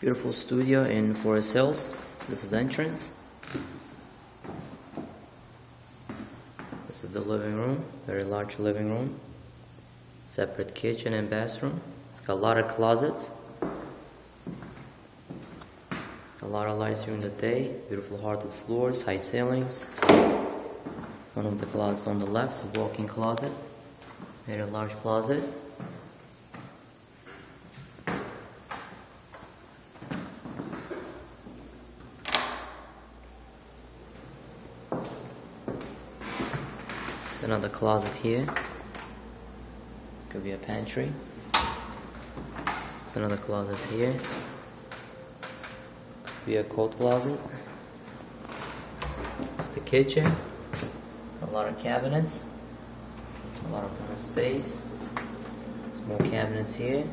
Beautiful studio in Forest Hills. This is the entrance. This is the living room, very large living room. Separate kitchen and bathroom. It's got a lot of closets. A lot of lights during the day. Beautiful hardwood floors, high ceilings. One of the closets on the left is a walk-in closet. Very large closet. There's another closet here. Could be a pantry. There's another closet here. Could be a coat closet. It's the kitchen. A lot of cabinets. A lot of space. Some more cabinets here.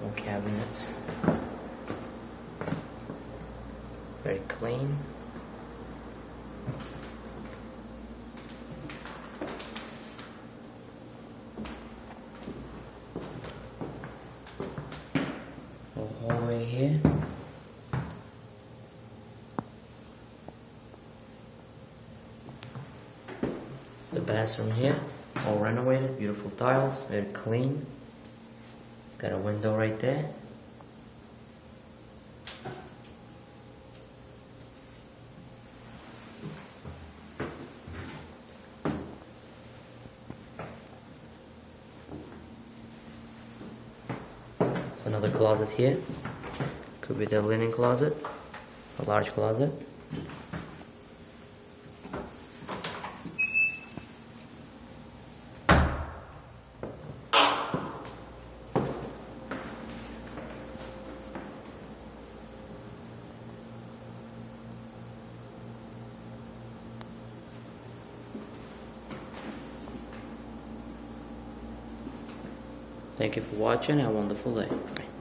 More cabinets. Very clean. A hallway here. It's the bathroom here, all renovated, beautiful tiles, very clean. It's got a window right there. There's another closet here. Could be the linen closet, a large closet. Thank you for watching. Have a wonderful day. Bye.